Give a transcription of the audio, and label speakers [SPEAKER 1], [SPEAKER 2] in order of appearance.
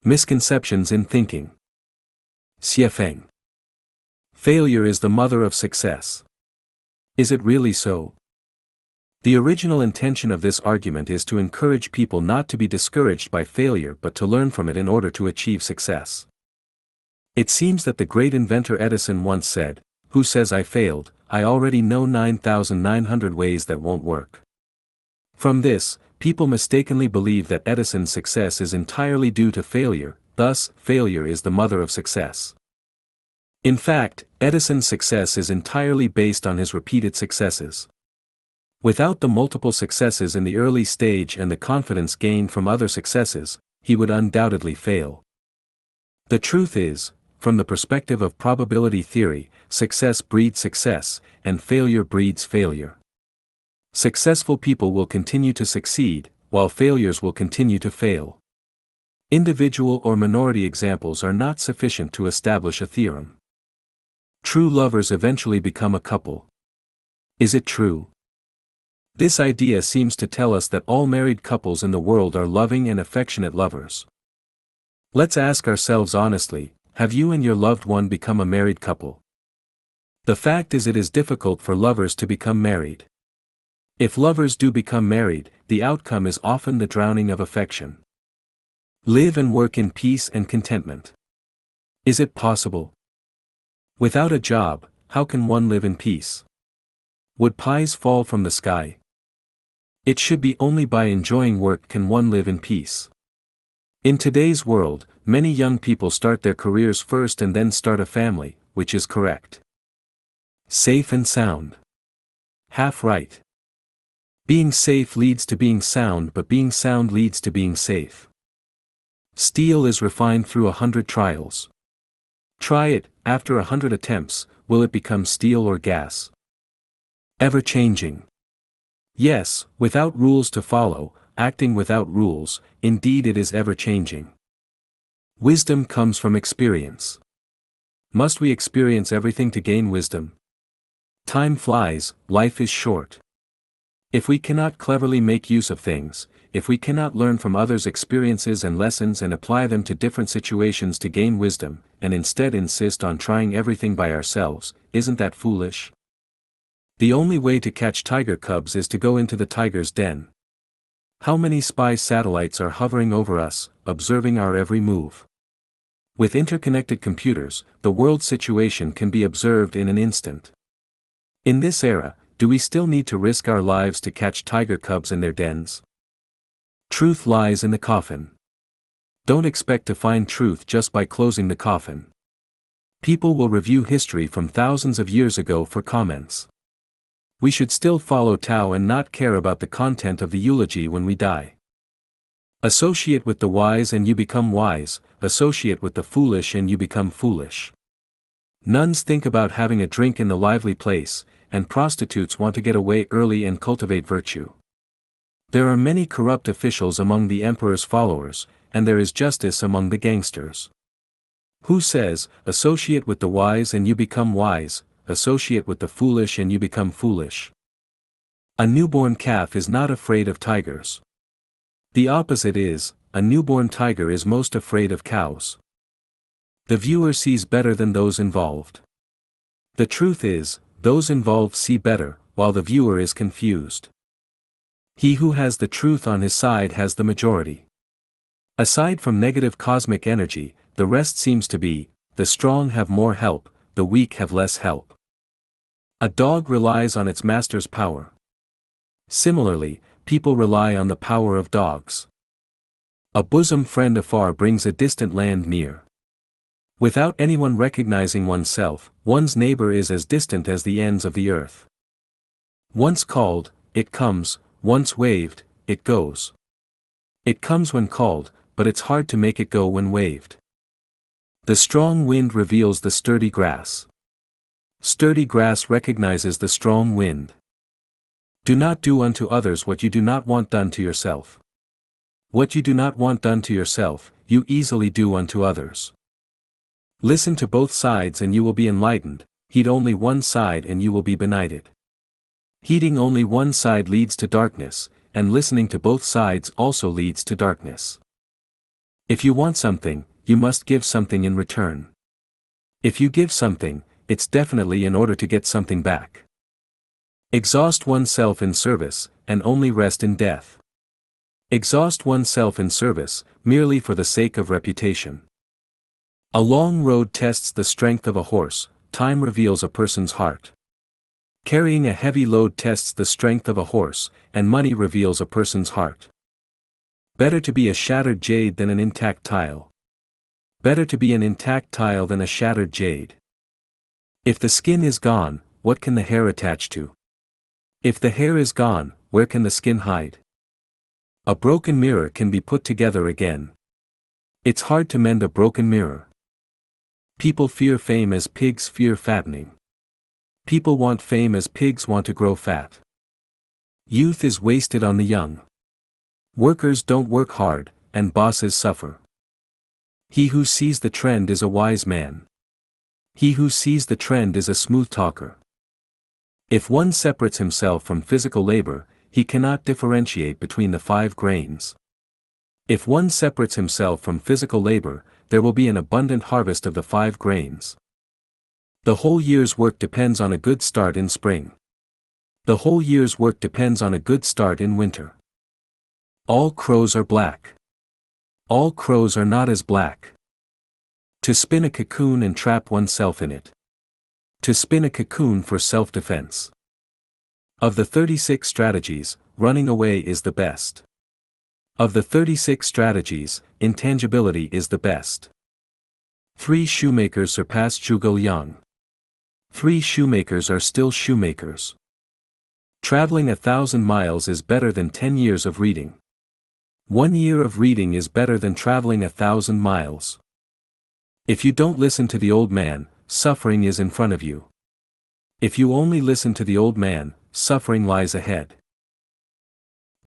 [SPEAKER 1] Misconceptions in thinking. Xiefeng. Failure is the mother of success. Is it really so? The original intention of this argument is to encourage people not to be discouraged by failure but to learn from it in order to achieve success. It seems that the great inventor Edison once said, "Who says I failed? I already know 9,900 ways that won't work." From this, people mistakenly believe that Edison's success is entirely due to failure, thus, failure is the mother of success. In fact, Edison's success is entirely based on his repeated successes. Without the multiple successes in the early stage and the confidence gained from other successes, he would undoubtedly fail. The truth is, from the perspective of probability theory, success breeds success, and failure breeds failure. Successful people will continue to succeed, while failures will continue to fail. Individual or minority examples are not sufficient to establish a theorem. True lovers eventually become a couple. Is it true? This idea seems to tell us that all married couples in the world are loving and affectionate lovers. Let's ask ourselves honestly, have you and your loved one become a married couple? The fact is, it is difficult for lovers to become married. If lovers do become married, the outcome is often the drowning of affection. Live and work in peace and contentment. Is it possible? Without a job, how can one live in peace? Would pies fall from the sky? It should be only by enjoying work can one live in peace. In today's world, many young people start their careers first and then start a family, which is correct. Safe and sound. Half right. Being safe leads to being sound, but being sound leads to being safe. Steel is refined through 100 trials. Try it, after 100 attempts, will it become steel or gas? Ever-changing. Yes, without rules to follow, acting without rules, indeed it is ever-changing. Wisdom comes from experience. Must we experience everything to gain wisdom? Time flies, life is short. If we cannot cleverly make use of things, if we cannot learn from others' experiences and lessons and apply them to different situations to gain wisdom, and instead insist on trying everything by ourselves, isn't that foolish? The only way to catch tiger cubs is to go into the tiger's den. How many spy satellites are hovering over us, observing our every move? With interconnected computers, the world situation can be observed in an instant. In this era, do we still need to risk our lives to catch tiger cubs in their dens? Truth lies in the coffin. Don't expect to find truth just by closing the coffin. People will review history from thousands of years ago for comments. We should still follow Tao and not care about the content of the eulogy when we die. Associate with the wise and you become wise, associate with the foolish and you become foolish. Nuns think about having a drink in the lively place, and prostitutes want to get away early and cultivate virtue. There are many corrupt officials among the emperor's followers, and there is justice among the gangsters. Who says, associate with the wise and you become wise, associate with the foolish and you become foolish? A newborn calf is not afraid of tigers. The opposite is, a newborn tiger is most afraid of cows. The viewer sees better than those involved. The truth is, those involved see better, while the viewer is confused. He who has the truth on his side has the majority. Aside from negative cosmic energy, the rest seems to be, the strong have more help, the weak have less help. A dog relies on its master's power. Similarly, people rely on the power of dogs. A bosom friend afar brings a distant land near. Without anyone recognizing oneself, one's neighbor is as distant as the ends of the earth. Once called, it comes, once waved, it goes. It comes when called, but it's hard to make it go when waved. The strong wind reveals the sturdy grass. Sturdy grass recognizes the strong wind. Do not do unto others what you do not want done to yourself. What you do not want done to yourself, you easily do unto others. Listen to both sides and you will be enlightened, heed only one side and you will be benighted. Heeding only one side leads to darkness, and listening to both sides also leads to darkness. If you want something, you must give something in return. If you give something, it's definitely in order to get something back. Exhaust oneself in service, and only rest in death. Exhaust oneself in service, merely for the sake of reputation. A long road tests the strength of a horse, time reveals a person's heart. Carrying a heavy load tests the strength of a horse, and money reveals a person's heart. Better to be a shattered jade than an intact tile. Better to be an intact tile than a shattered jade. If the skin is gone, what can the hair attach to? If the hair is gone, where can the skin hide? A broken mirror can be put together again. It's hard to mend a broken mirror. People fear fame as pigs fear fattening. People want fame as pigs want to grow fat. Youth is wasted on the young. Workers don't work hard, and bosses suffer. He who sees the trend is a wise man. He who sees the trend is a smooth talker. If one separates himself from physical labor, he cannot differentiate between the 5 grains. If one separates himself from physical labor, there will be an abundant harvest of the 5 grains. The whole year's work depends on a good start in spring. The whole year's work depends on a good start in winter. All crows are black. All crows are not as black. To spin a cocoon and trap oneself in it. To spin a cocoon for self-defense. Of the 36 strategies, running away is the best. Of the 36 strategies, intangibility is the best. 3 shoemakers surpassed Zhuge Liang. 3 shoemakers are still shoemakers. Traveling 1,000 miles is better than 10 years of reading. 1 year of reading is better than traveling 1,000 miles. If you don't listen to the old man, suffering is in front of you. If you only listen to the old man, suffering lies ahead.